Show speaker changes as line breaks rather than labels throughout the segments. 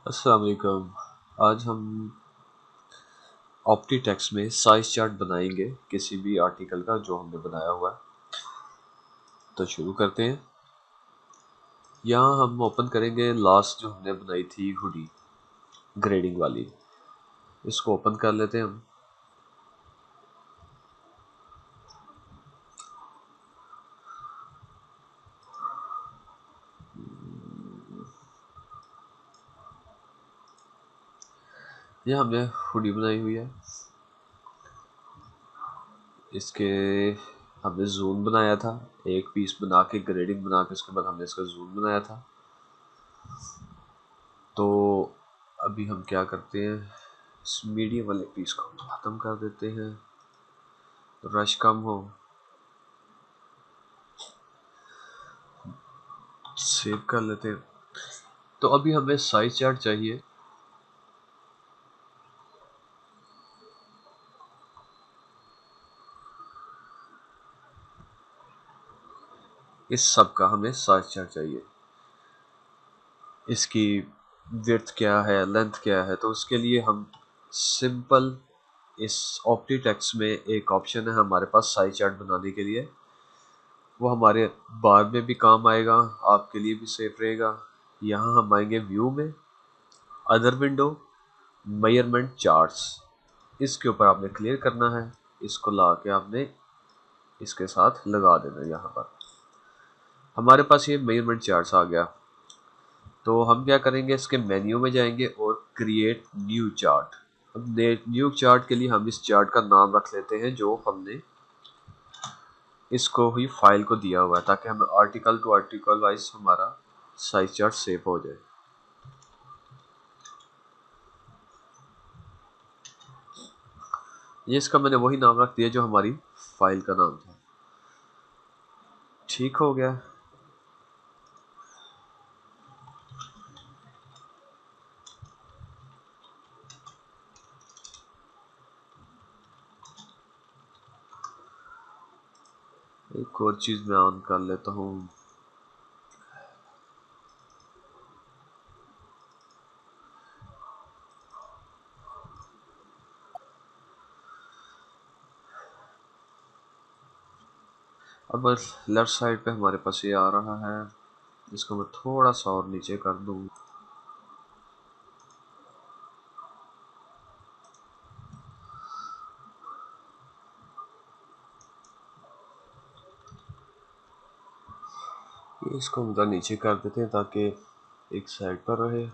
अस्सलाम वालेकुम। आज हम ऑप्टी टेक्स्ट में साइज चार्ट बनाएंगे किसी भी आर्टिकल का जो हमने बनाया हुआ है। तो शुरू करते हैं। यहाँ हम ओपन करेंगे लास्ट जो हमने बनाई थी हुडी ग्रेडिंग वाली, इसको ओपन कर लेते हैं हम। ये हमने हुडी बनाई हुई है, इसके हमने जून बनाया था, एक पीस बना के ग्रेडिंग बना के उसके बाद हमने इसका जून बनाया था। तो अभी हम क्या करते हैं, इस मीडियम वाले पीस को ख़त्म कर देते हैं, रश कम हो, सेव कर लेते हैं। तो अभी हमें साइज चार्ट चाहिए। इस सब का हमें साइज चार्ट चाहिए, इसकी विड्थ क्या है, लेंथ क्या है। तो उसके लिए हम सिंपल इस ऑप्टी टेक्स्ट में एक ऑप्शन है हमारे पास साइज चार्ट बनाने के लिए, वो हमारे बाद में भी काम आएगा, आपके लिए भी सेफ रहेगा। यहाँ हम आएंगे व्यू में, अदर विंडो, मेजरमेंट चार्ट्स, इसके ऊपर आपने क्लियर करना है। इसको ला के आपने इसके साथ लगा देना। यहाँ पर हमारे पास ये मेजरमेंट चार्ट्स आ गया। तो हम क्या करेंगे, इसके मेन्यू में जाएंगे और क्रिएट न्यू चार्ट। अब न्यू चार्ट के लिए हम इस चार्ट का नाम रख लेते हैं जो हमने इसको ही फाइल को दिया हुआ है, ताकि हमें आर्टिकल टू आर्टिकल वाइज हमारा साइज चार्ट सेव हो जाए। ये इसका मैंने वही नाम रख दिया जो हमारी फाइल का नाम था। ठीक हो गया। एक और चीज मैं ऑन कर लेता हूँ। अब बस लेफ्ट साइड पे हमारे पास ये आ रहा है, इसको मैं थोड़ा सा और नीचे कर दूँ। इसको हम उधर नीचे कर देते हैं ताकि एक साइड पर रहे।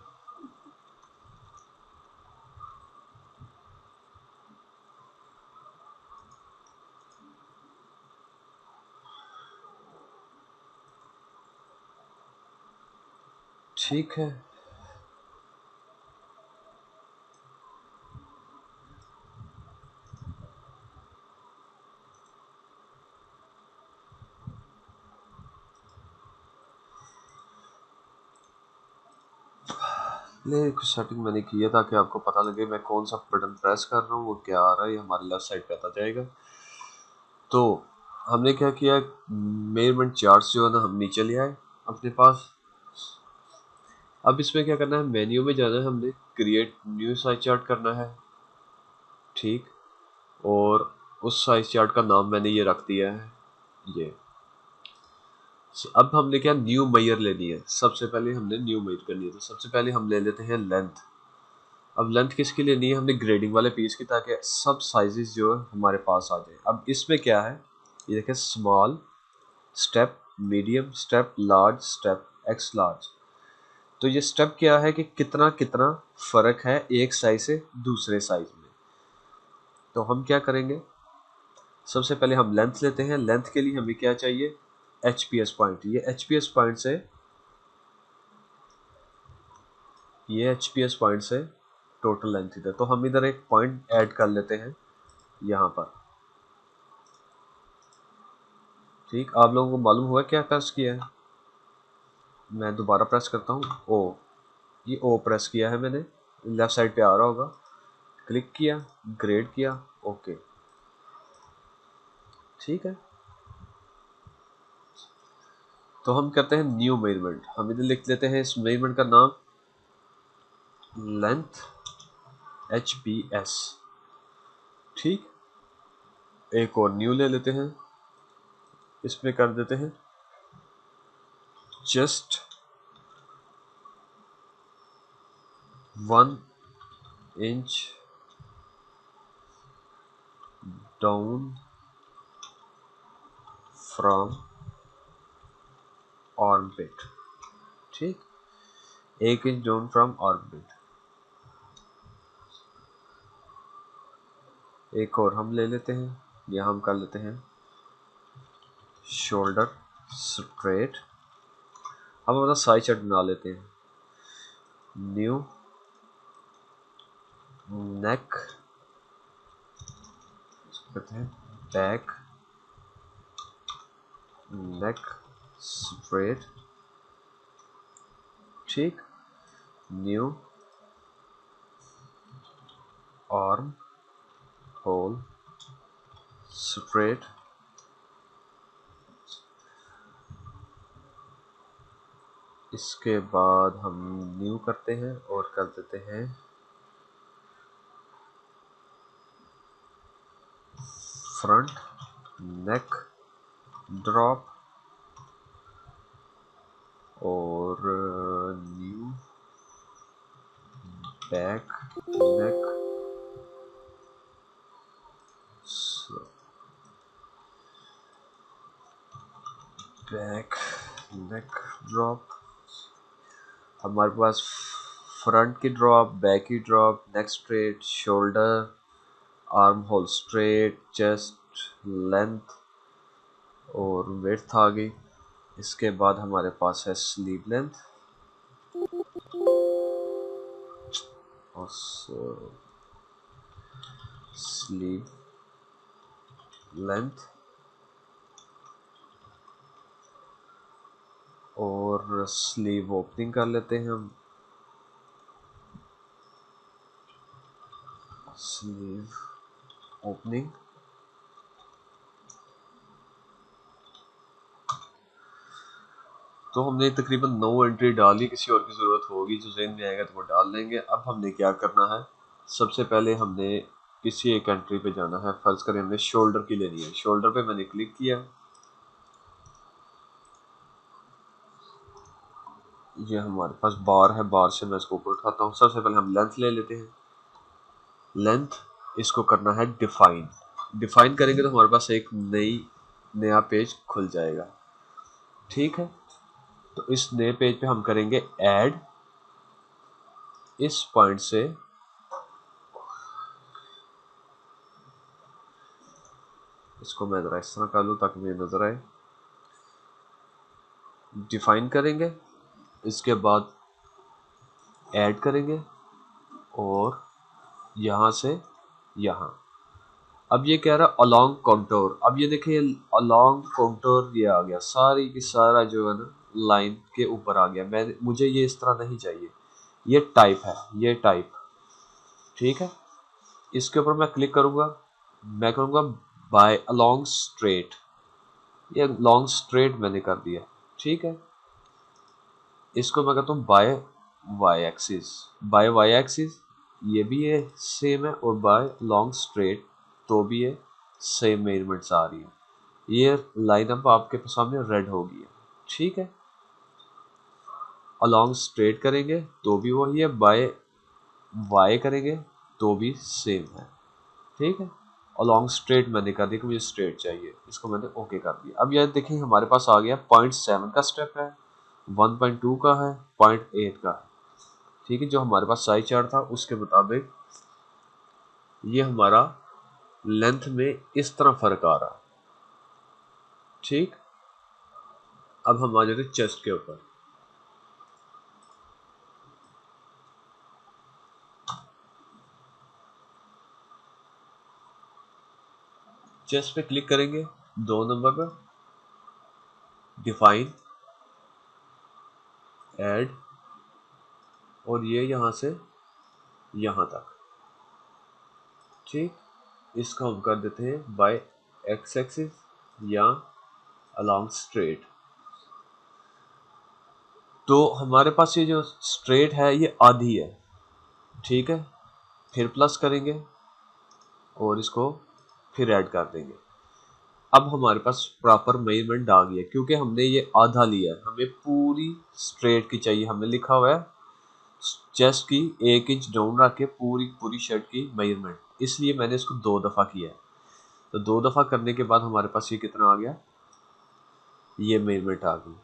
ठीक है। ले कुछ सेटिंग मैंने की है ताकि आपको पता लगे मैं कौन सा बटन प्रेस कर रहा हूँ, वो क्या आ रहा है, ये हमारे लेफ्ट साइड पे आता जाएगा। तो हमने क्या किया, मेजरमेंट चार्ट्स जो है ना हम नीचे ले आए अपने पास। अब इसमें क्या करना है, मेन्यू में जाना है, हमने क्रिएट न्यू साइज चार्ट करना है। ठीक, और उस साइज चार्ट का नाम मैंने ये रख दिया है ये। अब हमने क्या, न्यू मेजर लेनी है। सबसे पहले हमने न्यू मेजर करनी है, तो सबसे पहले हम ले लेते हैं लेंथ। अब लेंथ किसकी लेनी है, हमने ग्रेडिंग वाले पीस की, ताकि सब साइजेस जो है हमारे पास आ जाए। अब इसमें क्या है, ये देखें, small step, medium step, large step, x large. तो ये स्टेप क्या है कि कितना कितना फर्क है एक साइज से दूसरे साइज में। तो हम क्या करेंगे, सबसे पहले हम लेंथ लेते हैं। लेंथ के लिए हमें क्या चाहिए, एचपीएस पॉइंट। ये एचपीएस पॉइंट से, ये एचपीएस पॉइंट से टोटल लेंथ इधर। तो हम इधर एक पॉइंट ऐड कर लेते हैं यहाँ पर। ठीक, आप लोगों को मालूम हुआ क्या प्रेस किया है, मैं दोबारा प्रेस करता हूँ, ओ, ये ओ प्रेस किया है मैंने, लेफ्ट साइड पे आ रहा होगा। क्लिक किया, ग्रेड किया, ओके, ठीक है। तो हम करते हैं न्यू मेजरमेंट। हम इधर लिख लेते हैं इस मेजरमेंट का नाम लेंथ HPS। ठीक, एक और न्यू ले लेते हैं, इसमें कर देते हैं just 1 inch down from armpit. ठीक, 1 इंच डाउन फ्रॉम आर्मपिट। एक और हम ले लेते हैं, या हम कर लेते हैं शोल्डर स्ट्रेट। हम अपना साइज चार्ट बना लेते हैं, न्यू नेक करते हैं, बैक नेक स्ट्रेट। ठीक, न्यू आर्म होल स्ट्रेट। इसके बाद हम न्यू करते हैं और कर देते हैं फ्रंट नेक ड्रॉप और new back neck back neck drop. हमारे पास फ्रंट की ड्रॉप, बैक की drop, neck straight, shoulder, armhole straight, chest length और विड्थ आ गई। इसके बाद हमारे पास है स्लीव लेंथ और स्लीव लेंथ और स्लीव ओपनिंग कर लेते हैं हम, स्लीव ओपनिंग। तो हमने तकरीबन 9 एंट्री डाली, किसी और की ज़रूरत होगी जो ज़हन में आएगा तो वो डाल लेंगे। अब हमने क्या करना है, सबसे पहले हमने किसी एक एंट्री पे जाना है। फर्ज करें हमने शोल्डर की लेनी है, शोल्डर पे मैंने क्लिक किया, ये हमारे पास बार है, बार से मैं इसको ऊपर उठाता हूँ। सबसे पहले हम लेंथ ले लेते हैं, लेंथ इसको करना है डिफाइन। डिफाइन करेंगे तो हमारे पास एक नया पेज खुल जाएगा। ठीक है, तो इस नए पेज पे हम करेंगे ऐड, इस पॉइंट से इसको मैं जरा इस तरह कर लूँ ताकि मुझे नजर आए। डिफाइन करेंगे, इसके बाद ऐड करेंगे और यहाँ से यहाँ। अब ये कह रहा है अलोंग कंटूर। अब ये देखिए अलोंग कंटूर ये आ गया, सारी की सारा जो है ना लाइन के ऊपर आ गया। मुझे ये इस तरह नहीं चाहिए, ये टाइप है, ये टाइप। ठीक है, इसके ऊपर मैं क्लिक करूंगा, मैं करूंगा बाय अलोंग स्ट्रेट, ये लॉन्ग स्ट्रेट मैंने कर दिया। ठीक है, इसको मैं कहता हूँ by Y axis, by Y axis ये भी है सेम है, और बाय लॉन्ग स्ट्रेट तो भी है सेम मेजरमेंट्स आ रही है। ये लाइन अब आपके सामने रेड हो गई है। ठीक है, अलॉन्ग स्ट्रेट करेंगे तो भी वही है, बाय वाई करेंगे तो भी सेम है। ठीक है, अलॉन्ग स्ट्रेट मैंने कर दिया कि मुझे स्ट्रेट चाहिए, इसको मैंने ओके कर दिया। अब यह देखिए हमारे पास आ गया 0.7 का स्टेप है, 1.2 का है, 0.8 का है। ठीक है, जो हमारे पास साइज चार्ट था उसके मुताबिक ये हमारा लेंथ में इस तरह फर्क आ रहा है। ठीक, अब हम आ जाते चेस्ट के ऊपर। चेस्ट पे क्लिक करेंगे, 2 नंबर पर डिफाइन, ऐड और ये यहाँ से यहाँ तक। ठीक, इसको हम कर देते हैं बाय एक्स एक्सिस या अलोंग स्ट्रेट। तो हमारे पास ये जो स्ट्रेट है ये आधी है, ठीक है, फिर प्लस करेंगे और इसको फिर ऐड कर देंगे। अब हमारे पास प्रॉपर मेजरमेंट आ गया, क्योंकि हमने ये आधा लिया है, हमें पूरी स्ट्रेट की चाहिए। हमने लिखा हुआ है चेस्ट की 1 इंच डाउन रख के पूरी पूरी शर्ट की मेजरमेंट, इसलिए मैंने इसको 2 दफ़ा किया है। तो 2 दफ़ा करने के बाद हमारे पास ये कितना आ गया, ये मेजरमेंट आ गई।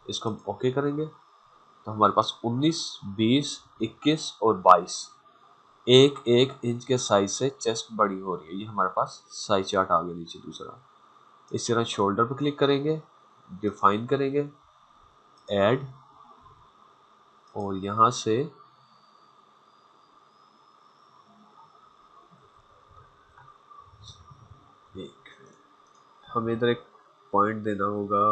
इसको हम ओके करेंगे तो हमारे पास 19, 20, 21 और 22 एक एक इंच के साइज से चेस्ट बड़ी हो रही है। ये हमारे पास साइज चार्ट आ गया नीचे दूसरा। इस तरह शोल्डर पर क्लिक करेंगे, डिफाइन करेंगे, ऐड, और यहाँ से एक हमें इधर एक पॉइंट देना होगा।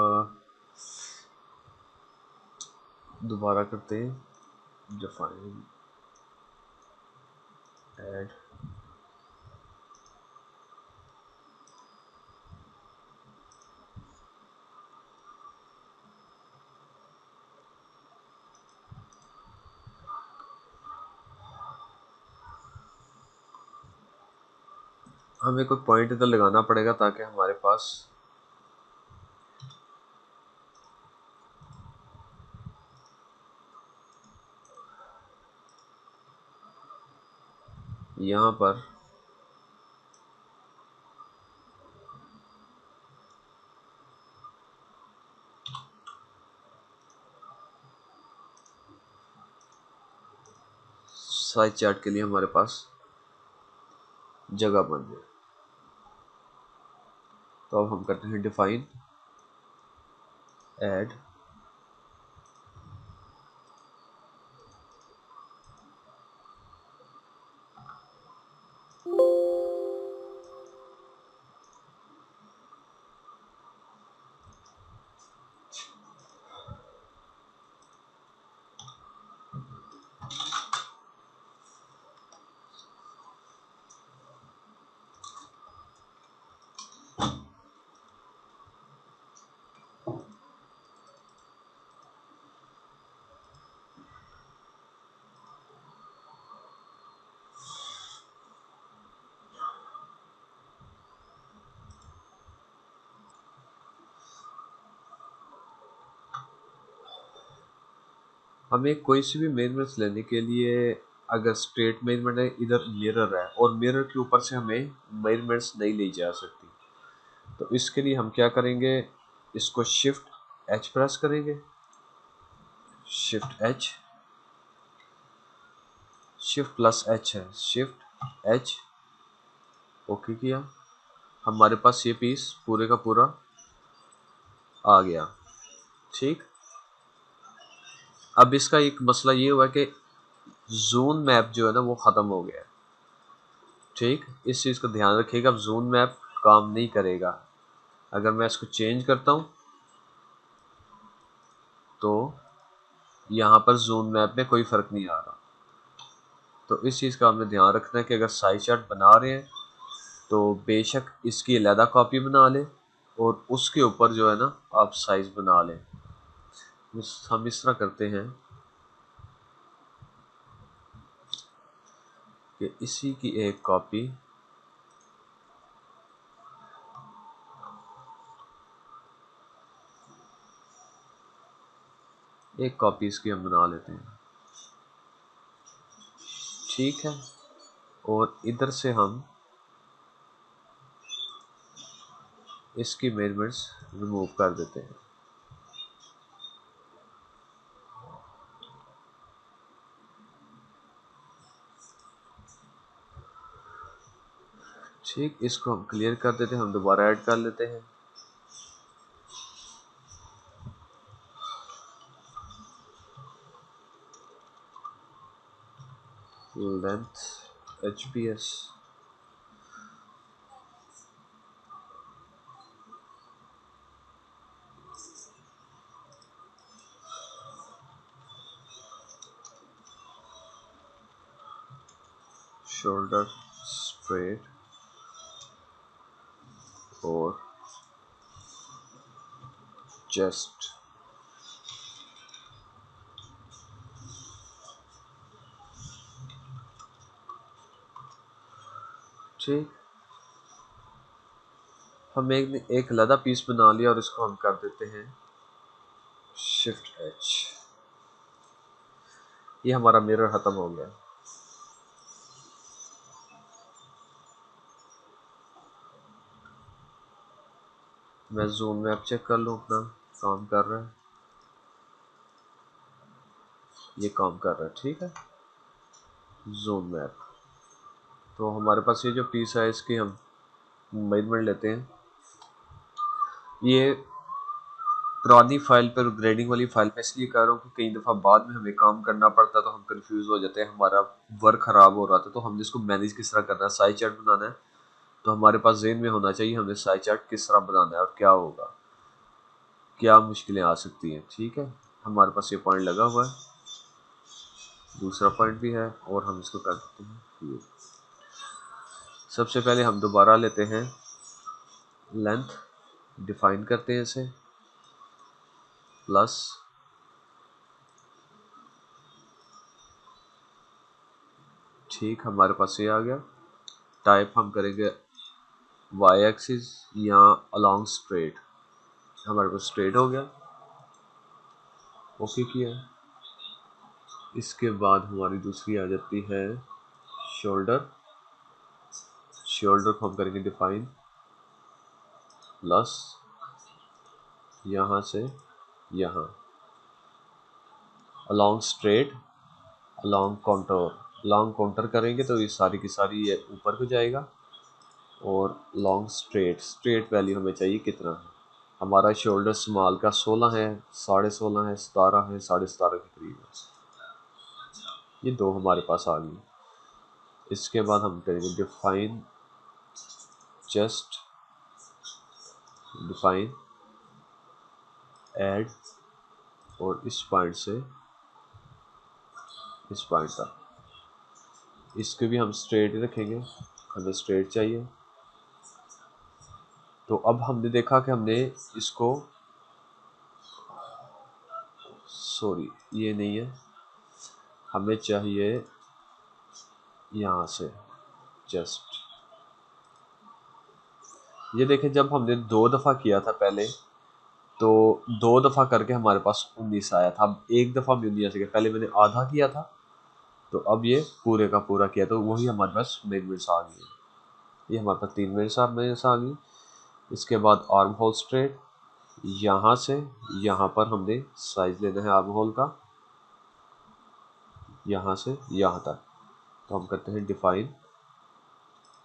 दोबारा करते हैं, डिफाइन, ऐड, हमें कोई पॉइंट इधर लगाना पड़ेगा ताकि हमारे पास यहाँ पर साइज चार्ट के लिए हमारे पास जगह बन जाए। तो अब हम करते हैं डिफाइन, ऐड, हमें कोई सी भी मेजरमेंट्स लेने के लिए अगर स्ट्रेट मेजरमेंट है, इधर मिरर है और मिरर के ऊपर से हमें मेजरमेंट्स नहीं ली जा सकती। तो इसके लिए हम क्या करेंगे, इसको शिफ्ट एच प्रेस करेंगे, shift H, shift plus H है, शिफ्ट एच, ओके किया, हमारे पास ये पीस पूरे का पूरा आ गया। ठीक, अब इसका एक मसला ये हुआ कि जोन मैप जो है ना वो ख़त्म हो गया है। ठीक, इस चीज़ का ध्यान रखिएगा, अब जोन मैप काम नहीं करेगा। अगर मैं इसको चेंज करता हूँ तो यहाँ पर जोन मैप में कोई फ़र्क नहीं आ रहा। तो इस चीज़ का हमें ध्यान रखना है कि अगर साइज चार्ट बना रहे हैं तो बेशक इसकी अलहदा कॉपी बना लें और उसके ऊपर जो है ना आप साइज बना लें। हम इस तरह करते हैं कि इसी की एक कॉपी इसकी हम बना लेते हैं। ठीक है, और इधर से हम इसकी मेजरमेंट्स रिमूव कर देते हैं। ठीक, इसको हम क्लियर कर देते हैं, हम दोबारा ऐड कर लेते हैं। लेंथ HPS, शोल्डर स्ट्रेट और चेस्ट। ठीक, हम एक अलग पीस बना लिया और इसको हम कर देते हैं शिफ्ट एच। ये हमारा मिरर खत्म हो गया। मैं जूम मैप चेक कर लूँ अपना काम कर रहा है, ये काम कर रहा है, ठीक है। जूम मैप, तो हमारे पास ये जो पीस है इसकी हम मेजरमेंट लेते हैं। ये पुरानी फाइल पर, ग्रेडिंग वाली फाइल पे इसलिए कर रहा हूँ कि कई दफ़ा बाद में हमें काम करना पड़ता है तो हम कंफ्यूज हो जाते हैं, हमारा वर्क ख़राब हो रहा था। तो हमने इसको मैनेज किस तरह करना है, साई चार्ट बनाना है, तो हमारे पास ज़हन में होना चाहिए हमें साई चार्ट किस तरह बनाना है और क्या होगा, क्या मुश्किलें आ सकती हैं, ठीक है। हमारे पास ये पॉइंट लगा हुआ है, दूसरा पॉइंट भी है, और हम इसको कर देते हैं व्यू। सबसे पहले हम दोबारा लेते हैं लेंथ, डिफाइन करते हैं इसे प्लस, ठीक, हमारे पास ये आ गया। टाइप हम करेंगे वाई एक्सिस या अलोंग स्ट्रेट, हमारे पास स्ट्रेट हो गया, ओके किया। इसके बाद हमारी दूसरी आ जाती है शोल्डर, शोल्डर को हम करेंगे डिफाइन प्लस, यहाँ से यहाँ along straight, along contour, long counter करेंगे तो ये सारी की सारी ये ऊपर को जाएगा, और लॉन्ग स्ट्रेट, स्ट्रेट वैल्यू हमें चाहिए कितना है, हमारा शोल्डर स्मॉल का 16 है, 16.5 है, 17 है, 17.5 के करीब है, ये दो हमारे पास आ गई। इसके बाद हम करेंगे डिफाइन चेस्ट, डिफाइन ऐड, और इस पॉइंट से इस पॉइंट तक, इसके भी हम स्ट्रेट ही रखेंगे, हमें स्ट्रेट चाहिए। तो अब हमने देखा कि हमने इसको, सॉरी ये नहीं है, हमें चाहिए यहाँ से जस्ट, ये देखें जब हमने 2 दफ़ा किया था पहले, तो 2 दफ़ा करके हमारे पास 19 आया था। अब एक दफ़ा में 19 आ गया, पहले मैंने आधा किया था, तो अब ये पूरे का पूरा किया, तो वही हमारे पास मेजरमेंट्स आ गई। ये हमारे पास 3 मेजरमेंट्स आ गई। इसके बाद आर्म होल स्ट्रेट, यहाँ से यहाँ पर हमने साइज लेना है आर्म होल का, यहाँ से यहाँ तक, तो हम करते हैं डिफाइन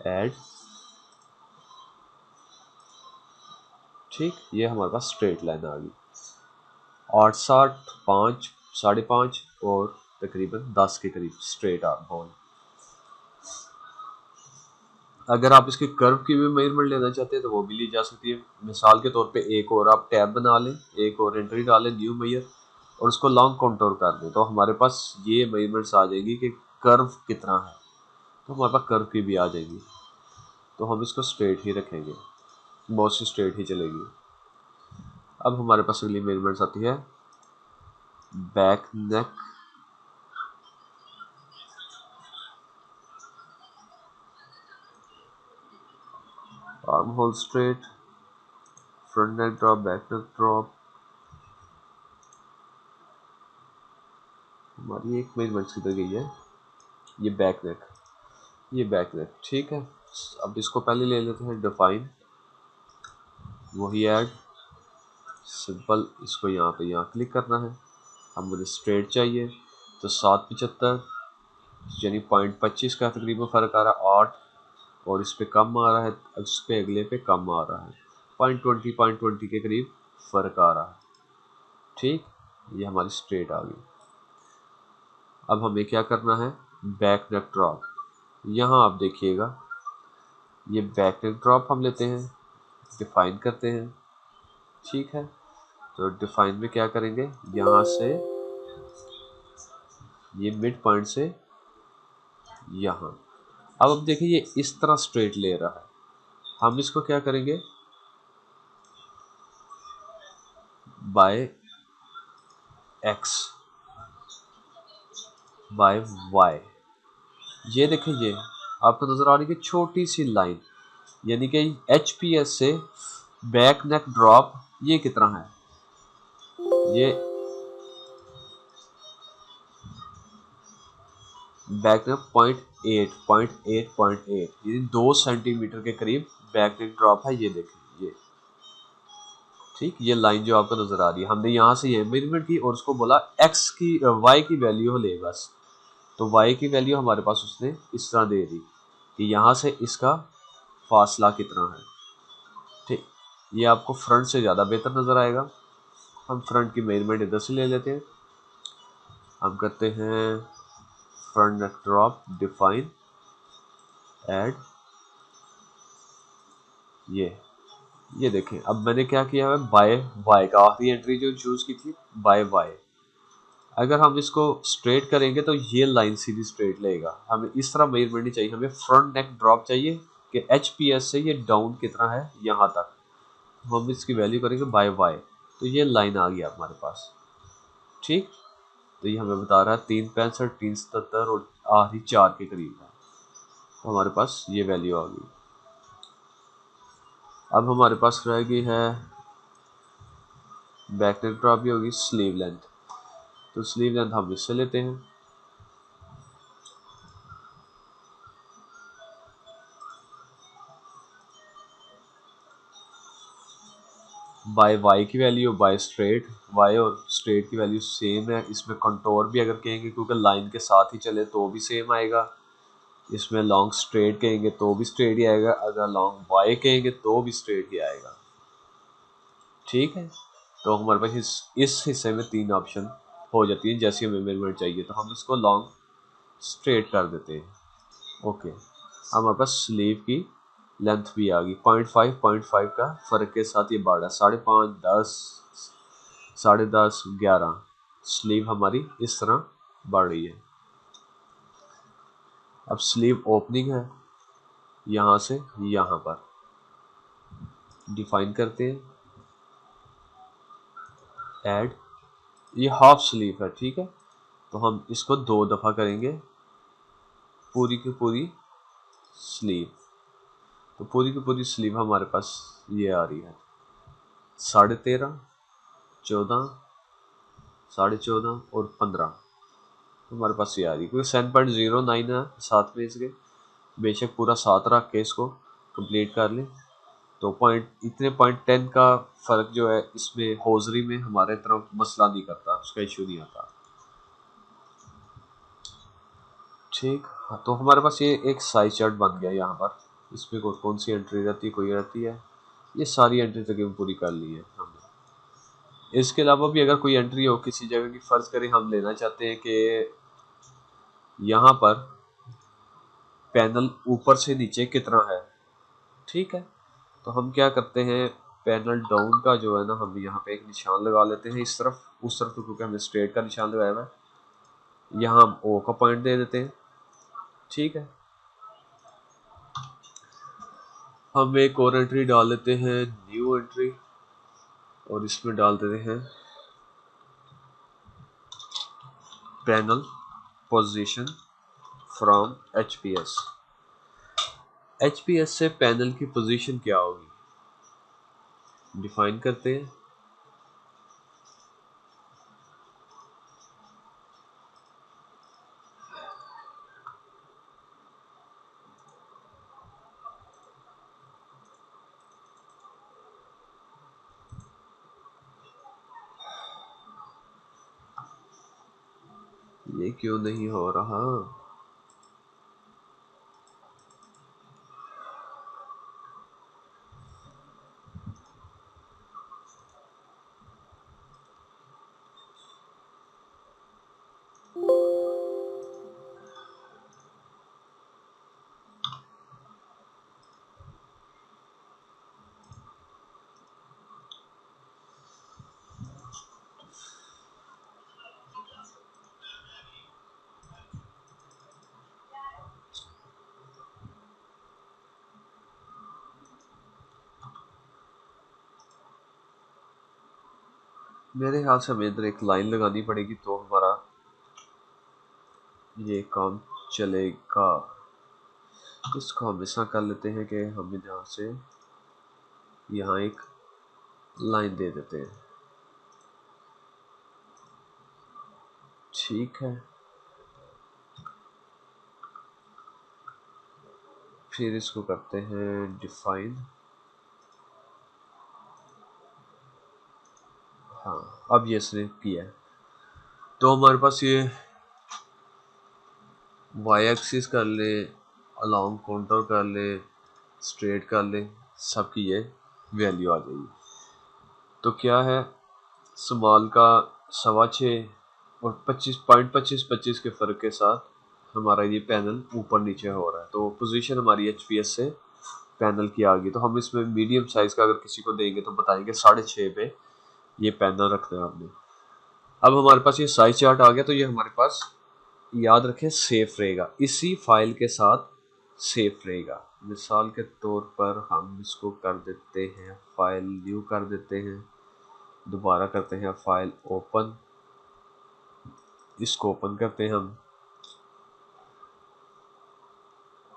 ऐड, ठीक, ये हमारे पास स्ट्रेट लाइन आ गई। 8, 5, 5.5 और तकरीबन 10 के करीब स्ट्रेट आर्म होल। अगर आप इसके कर्व की भी मेजरमेंट लेना चाहते हैं तो वो भी ली जा सकती है। मिसाल के तौर पे एक और आप टैब बना लें, एक और एंट्री डालें न्यू मेजर, और उसको लॉन्ग कंटूर कर दें, तो हमारे पास ये मेजरमेंट्स आ जाएगी कि कर्व कितना है, तो हमारे पास कर्व की भी आ जाएगी। तो हम इसको स्ट्रेट ही रखेंगे, मोस्टली स्ट्रेट ही चलेगी। अब हमारे पास अगली मेजरमेंट्स आती है back neck, arm hole straight, front neck drop, back neck drop. हमारी एक मेजरमेंट्स किधर गई है, ये बैक नेक, ये बैक नेक, ठीक है। अब इसको पहले ले लेते हैं डिफाइन, वही ऐड, सिंपल, इसको यहाँ पे यहाँ क्लिक करना है। अब मुझे स्ट्रेट चाहिए, तो 7.75 यानी 0.25 का तकरीबन फ़र्क आ रहा है, 8, और इस पे कम आ रहा है, इस पे अगले पे कम आ रहा है, 0.20 के करीब फ़र्क आ रहा है, ठीक, ये हमारी स्ट्रेट आ गई। अब हमें क्या करना है, बैक नेक ड्रॉप, यहाँ आप देखिएगा ये बैक नेक ड्रॉप हम लेते हैं, डिफाइन करते हैं, ठीक है। तो डिफाइन में क्या करेंगे, यहाँ से ये मिड पॉइंट से यहाँ, अब देखिए ये इस तरह स्ट्रेट ले रहा है, हम इसको क्या करेंगे, बाय एक्स बाय वाई, ये देखिए ये आपको नजर आ रही है छोटी सी लाइन, यानी कि HPS से बैक नेक ड्रॉप ये कितना है, ये बैक नेक 0.8 यानी 2 सेंटीमीटर के करीब बैक नेक ड्रॉप है। ये देखें, ये ठीक, ये लाइन जो आपको नजर आ रही है, हमने यहाँ से ये मेजरमेंट की और उसको बोला एक्स की वाई की वैल्यू ले बस। तो वाई की वैल्यू हमारे पास उसने इस तरह दे दी कि यहाँ से इसका फासला कितना है। ठीक, ये आपको फ्रंट से ज़्यादा बेहतर नज़र आएगा। हम फ्रंट की मेजरमेंट इधर से ले लेते हैं। हम करते हैं front neck drop, define, add, ये देखें। अब मैंने क्या किया है, बाय वाई का आखिरी एंट्री जो चूज़ की थी, बाय वाई। अगर हम इसको स्ट्रेट करेंगे तो ये लाइन सीधी स्ट्रेट लेगा। हमें इस तरह मेजरमेंट नहीं चाहिए, हमें फ्रंट नेक ड्रॉप चाहिए कि HPS से ये डाउन कितना है यहाँ तक। हम इसकी वैल्यू करेंगे बाय वाई, तो ये लाइन आ गया हमारे पास। ठीक, तो ये हमें बता रहा है 365, 377 और आखिरी 4 के करीब है। तो हमारे पास ये वैल्यू आ गई। अब हमारे पास रह गई है बैक नेक ड्रॉप भी होगी, स्लीव लेंथ। तो स्लीव लेंथ हम इससे लेते हैं, बाय वाई की वैल्यू बाय स्ट्रेट, वाई और स्ट्रेट की वैल्यू सेम है। इसमें कंटोर भी अगर कहेंगे क्योंकि लाइन के साथ ही चले तो भी सेम आएगा। इसमें लॉन्ग स्ट्रेट कहेंगे तो भी स्ट्रेट ही आएगा, अगर लॉन्ग वाई कहेंगे तो भी स्ट्रेट ही आएगा। ठीक है, तो हमारे पास इस हिस्से में 3 ऑप्शन हो जाती है। जैसे हमें मेजरमेंट चाहिए तो हम इसको लॉन्ग स्ट्रेट कर देते हैं। ओके, हमारे पास स्लीव की लेंथ भी आ गई। 0.5 का फ़र्क के साथ ये बढ़ा, 5.5, 10, 10.5, 11 स्लीव हमारी इस तरह बढ़ रही है। अब स्लीव ओपनिंग है, यहाँ से यहाँ पर डिफाइन करते हैं, ऐड, ये हाफ स्लीव है। ठीक है, तो हम इसको 2 दफ़ा करेंगे, पूरी की पूरी स्लीव। तो पूरी की पूरी स्लीव हमारे पास ये आ रही है 13.5, 14, 14.5 और 15। हमारे पास ये आ रही है क्योंकि 7.09 है साथ में इसके, बेशक पूरा 7 रख के इसको कंप्लीट कर लें तो इतने 0.10 का फ़र्क जो है इसमें हौजरी में हमारे तरफ मसला नहीं करता, उसका इशू नहीं आता। ठीक, तो हमारे पास ये एक साइज चार्ट बन गया यहाँ पर। इसमें कौन सी एंट्री रहती है, कोई रहती है, ये सारी एंट्री तकरीबन पूरी कर ली है हमने। इसके अलावा भी अगर कोई एंट्री हो किसी जगह की, फ़र्ज़ करें हम लेना चाहते हैं कि यहाँ पर पैनल ऊपर से नीचे कितना है। ठीक है, तो हम क्या करते हैं, पैनल डाउन का जो है ना, हम यहाँ पे एक निशान लगा लेते हैं इस तरफ, उस तरफ तो क्योंकि हमने स्ट्रेट का निशान लगाया हुआ है, यहाँ हम O का पॉइंट दे देते हैं। ठीक है, हम एक और एंट्री डाल लेते हैं, न्यू एंट्री, और इसमें डाल देते हैं panel position from HPS। HPS से पैनल की पोजीशन क्या होगी, डिफाइन करते हैं, ये क्यों नहीं हो रहा। मेरे ख्याल से हमें इधर एक लाइन लगानी पड़ेगी तो हमारा ये काम चलेगा। इसको हम ऐसा कर लेते हैं कि हम यहाँ से यहाँ एक लाइन दे देते हैं। ठीक है, फिर इसको करते हैं डिफाइन। हाँ, अब ये इसने किया है। तो हमारे पास ये वाई एक्सिस कर ले, अलॉन्ग काउंटर कर ले, स्ट्रेट कर ले, सबकी ये वैल्यू आ जाएगी। तो क्या है, स्मॉल का 6.25 और 25.25 के फ़र्क के साथ हमारा ये पैनल ऊपर नीचे हो रहा है। तो पोजीशन हमारी एचपीएस से पैनल की आ गई। तो हम इसमें मीडियम साइज का अगर किसी को देंगे तो बताएंगे 6.5 पे ये पैनल रखना है आपने। अब हमारे पास ये साइज चार्ट आ गया। तो ये हमारे पास याद रखें सेफ रहेगा, इसी फाइल के साथ सेफ रहेगा। मिसाल के तौर पर हम इसको कर देते हैं, फाइल न्यू कर देते हैं, दोबारा करते हैं फाइल ओपन, इसको ओपन करते हैं हम।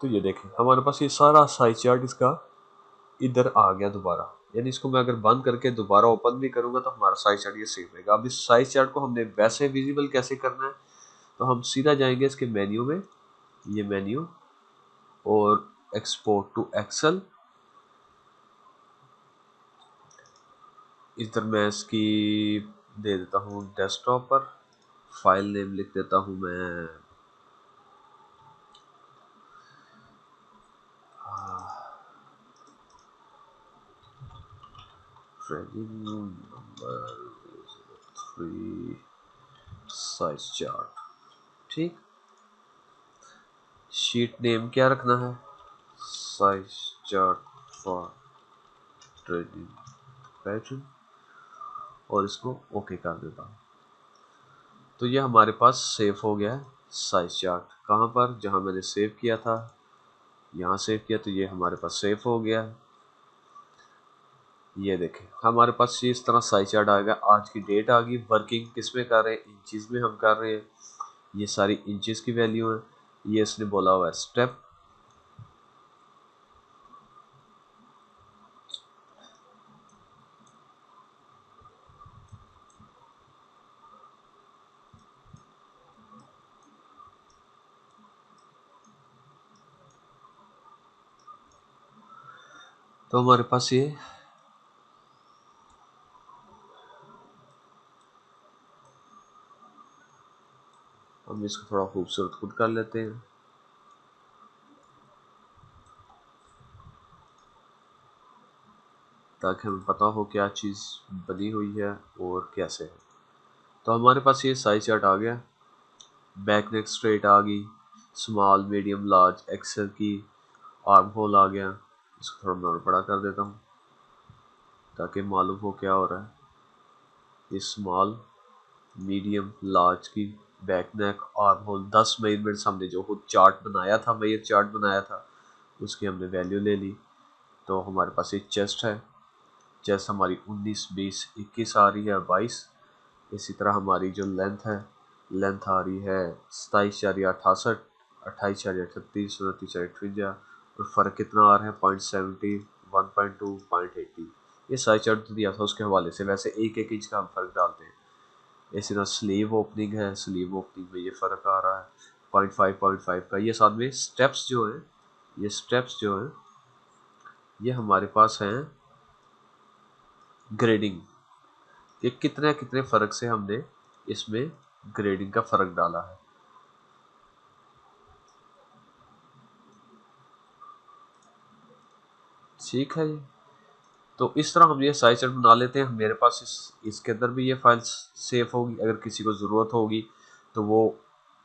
तो ये देखें हमारे पास ये सारा साइज चार्ट इसका इधर आ गया दोबारा। यानी इसको मैं अगर बंद करके दोबारा ओपन भी करूंगा तो हमारा साइज चार्ट ये सेव रहेगा। अब इस साइज चार्ट को हमने वैसे विजिबल कैसे करना है, तो हम सीधा जाएंगे इसके मेन्यू में, ये मेन्यू और एक्सपोर्ट टू एक्सेल। इधर मैं इसकी दे देता हूँ डेस्कटॉप पर, फाइल नेम लिख देता हूँ मैं ट्रेनिंग नंबर 3 साइज चार्ट। ठीक, शीट नेम क्या रखना है, size chart for training pattern, और इसको ओके कर देता हूँ। तो ये हमारे पास सेव हो गया है साइज चार्ट। कहाँ पर, जहाँ मैंने सेव किया था, यहाँ सेव किया, तो ये हमारे पास सेव हो गया है। ये देखें हमारे पास ये इस तरह साइज चार्ट आ गया। आज की डेट आ गई, वर्किंग किस में कर रहे हैं, इंचेस में हम कर रहे हैं, ये सारी इंचेस की वैल्यू है। ये इसने बोला हुआ है स्टेप। तो हमारे पास ये हम इसको थोड़ा खूबसूरत खुद कर लेते हैं ताकि हमें पता हो क्या चीज़ बनी हुई है और कैसे है। तो हमारे पास ये साइज चार्ट आ गया, बैक नेक स्ट्रेट आ गई, स्मॉल मीडियम लार्ज एक्सेल की, आर्म होल आ गया। इसको थोड़ा मैं बड़ा कर देता हूँ ताकि मालूम हो क्या हो रहा है। ये स्मॉल मीडियम लार्ज की, back neck, arm hole, 10 measurements हमने जो खुद चार्ट बनाया था, मेजर चार्ट बनाया था, उसकी हमने वैल्यू ले ली। तो हमारे पास एक चेस्ट है, चेस्ट हमारी 19, 20, 21 आ रही है, 22। इसी तरह हमारी जो लेंथ है, लेंथ आ रही है 27.68, 28.38, 29.58, और फ़र्क कितना आ रहा है 0.70, 1.2, 0.80। ये साइज चार्ट दिया था उसके हवाले से, वैसे एक एक इंच का हम फ़र्क डालते हैं। इसी तरह स्लीव ओपनिंग है, स्लीव ओपनिंग में ये फ़र्क आ रहा है 0.5, 0.5 का। ये साथ में स्टेप्स जो हैं, ये स्टेप्स जो हैं ये हमारे पास हैं ग्रेडिंग, ये कितने कितने फ़र्क से हमने इसमें ग्रेडिंग का फ़र्क डाला है। ठीक है जी। तो इस तरह हम ये साइज चार्ट बना लेते हैं। मेरे पास इसके अंदर भी ये फाइल सेव होगी। अगर किसी को ज़रूरत होगी तो वो,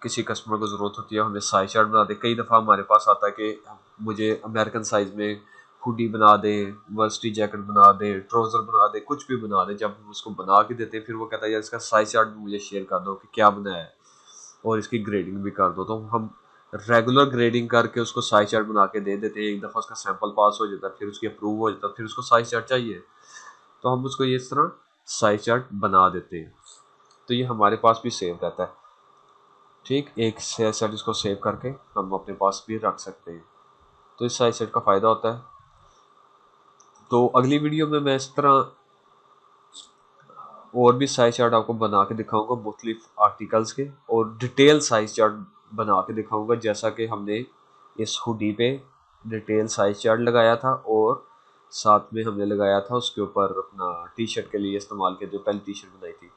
किसी कस्टमर को ज़रूरत होती है हमें साइज चार्ट बना दे। कई दफ़ा हमारे पास आता है कि मुझे अमेरिकन साइज़ में हुडी बना दें, वर्सिटी जैकेट बना दें, ट्राउज़र बना दें, कुछ भी बना दें। जब हम उसको बना के देते हैं फिर वो कहता है यार इसका साइज चार्ट भी मुझे शेयर कर दो कि क्या बनाया है और इसकी ग्रेडिंग भी कर दो। तो हम रेगुलर ग्रेडिंग करके उसको साइज चार्ट बना के दे देते हैं। एक दफ़ा उसका सैंपल पास हो जाता है, फिर उसकी अप्रूव हो जाता है, फिर उसको साइज चार्ट चाहिए तो हम उसको इस तरह साइज चार्ट बना देते हैं। तो ये हमारे पास भी सेव रहता है। ठीक, एक साइज चार्ट इसको सेव करके हम अपने पास भी रख सकते हैं। तो इस साइज चार्ट का फ़ायदा होता है। तो अगली वीडियो में मैं इस तरह और भी साइज चार्ट आपको बना के दिखाऊंगा मुख्तलिफ आर्टिकल्स के, और डिटेल साइज चार्ट बना के दिखाऊंगा, जैसा कि हमने इस हुडी पे डिटेल साइज चार्ट लगाया था और साथ में हमने लगाया था उसके ऊपर अपना टी शर्ट के लिए इस्तेमाल के जो पहली टी शर्ट बनाई थी,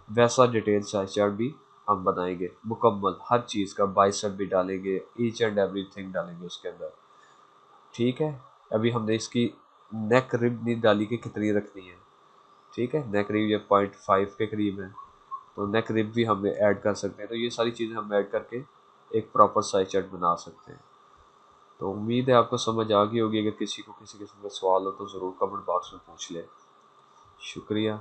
वैसा डिटेल साइज चार्ट भी हम बनाएंगे मुकम्मल, हर चीज़ का बाइसेप भी डालेंगे, ईच एंड एवरीथिंग डालेंगे उसके अंदर। ठीक है, अभी हमने इसकी नेक रिब नहीं डाली कि कितनी रखनी है। ठीक है, नेक रिब ये 0.5 के करीब है, तो नेक रिब भी हम ऐड कर सकते हैं। तो ये सारी चीज़ें हम ऐड करके एक प्रॉपर साइज चार्ट बना सकते हैं। तो उम्मीद है आपको समझ आ गई होगी। अगर किसी को किसी किस्म का सवाल हो तो ज़रूर कमेंट बॉक्स में पूछ ले। शुक्रिया।